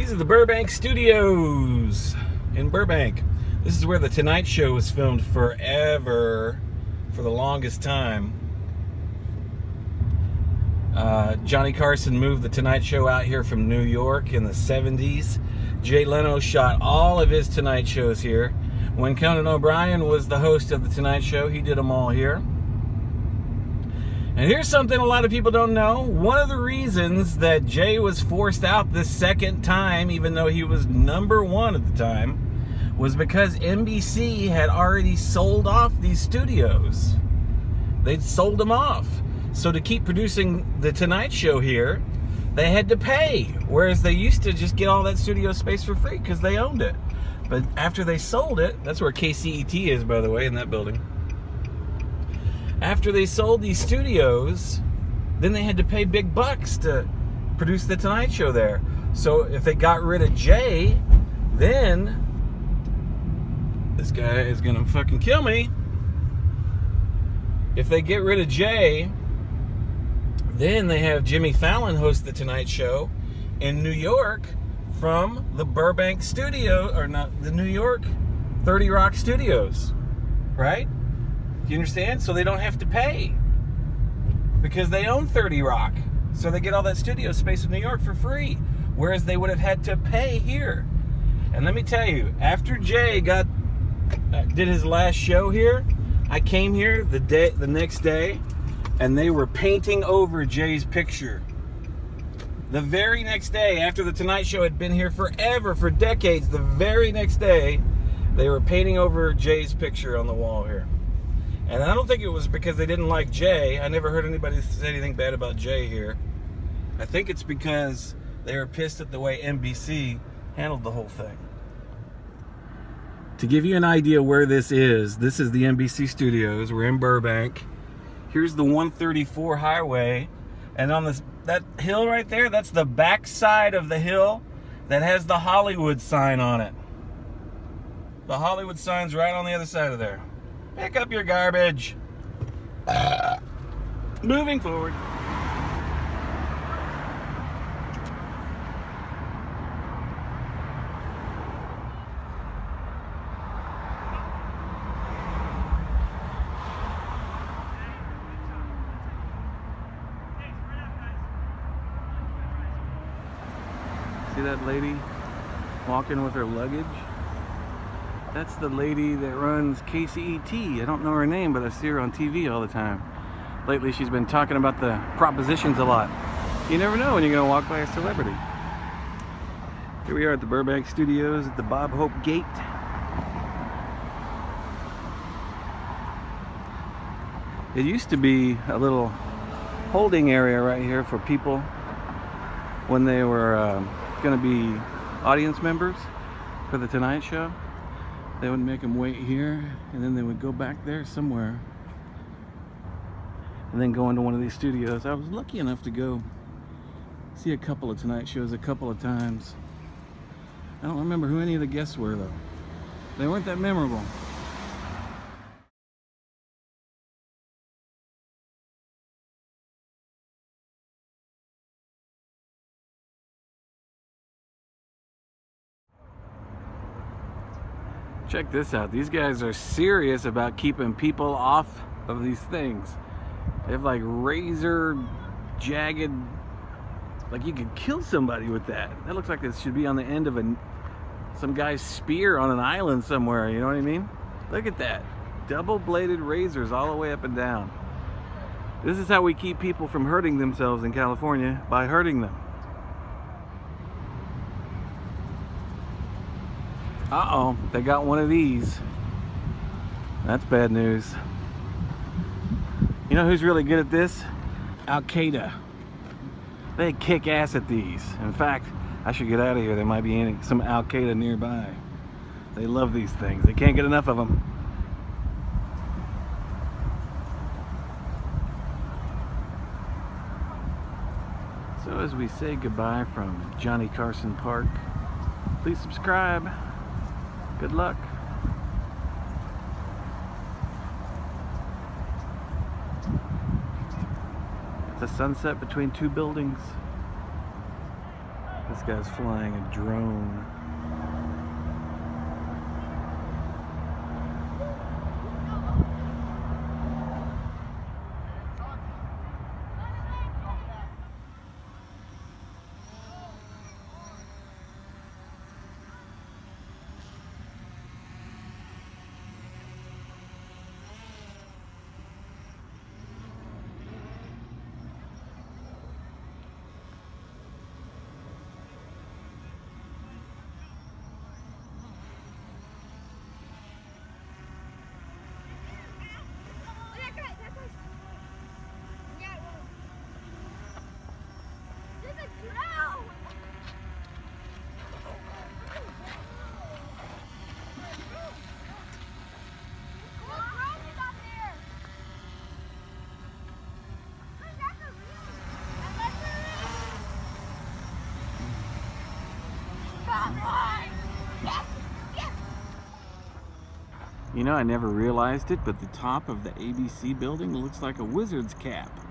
These are the Burbank studios in Burbank. This is where the Tonight Show was filmed forever, for the longest time. Johnny Carson moved the Tonight Show out here from New York in the 70s. Jay Leno shot all of his Tonight Shows here. When Conan O'Brien was the host of the Tonight Show, he did them all here. And here's something a lot of people don't know. One of the reasons that Jay was forced out this second time, even though he was #1 at the time, was because NBC had already sold off these studios. They'd sold them off. So to keep producing the Tonight Show here, they had to pay. Whereas they used to just get all that studio space for free because they owned it. But after they sold it, that's where KCET is, by the way, in that building. After they sold these studios, then they had to pay big bucks to produce the Tonight Show there. So if they got rid of Jay, then this guy is gonna fucking kill me. If they get rid of Jay, then they have Jimmy Fallon host the Tonight Show in New York from the Burbank studio, or not, the New York 30 Rock studios, right? Do you understand? So they don't have to pay because they own 30 Rock. So they get all that studio space in New York for free, whereas they would have had to pay here. And let me tell you, after Jay did his last show here, I came here the next day, and they were painting over Jay's picture. The very next day, after the Tonight Show had been here forever, for decades, the very next day, they were painting over Jay's picture on the wall here. And I don't think it was because they didn't like Jay. I never heard anybody say anything bad about Jay here. I think it's because they were pissed at the way NBC handled the whole thing. To give you an idea where this is the NBC studios. We're in Burbank. Here's the 134 highway. And on that hill right there, that's the back side of the hill that has the Hollywood sign on it. The Hollywood sign's right on the other side of there. Pick up your garbage. Moving forward. See that lady walking with her luggage? That's the lady that runs KCET. I don't know her name, but I see her on TV all the time. Lately, she's been talking about the propositions a lot. You never know when you're going to walk by a celebrity. Here we are at the Burbank Studios at the Bob Hope Gate. It used to be a little holding area right here for people when they were going to be audience members for the Tonight Show. They would make them wait here, and then they would go back there somewhere and then go into one of these studios. I was lucky enough to go see a couple of Tonight Shows a couple of times. I don't remember who any of the guests were, though. They weren't that memorable. Check this out. These guys are serious about keeping people off of these things. They have like razor, jagged, like you could kill somebody with that. That looks like this should be on the end of some guy's spear on an island somewhere, you know what I mean? Look at that. Double-bladed razors all the way up and down. This is how we keep people from hurting themselves in California, by hurting them. Uh-oh, they got one of these. That's bad news. You know who's really good at this? Al-Qaeda. They kick ass at these. In fact, I should get out of here. There might be some Al-Qaeda nearby. They love these things. They can't get enough of them. So as we say goodbye from Johnny Carson Park, please subscribe. Good luck. It's a sunset between two buildings. The This guy's flying a drone. You know, I never realized it, but the top of the ABC building looks like a wizard's cap.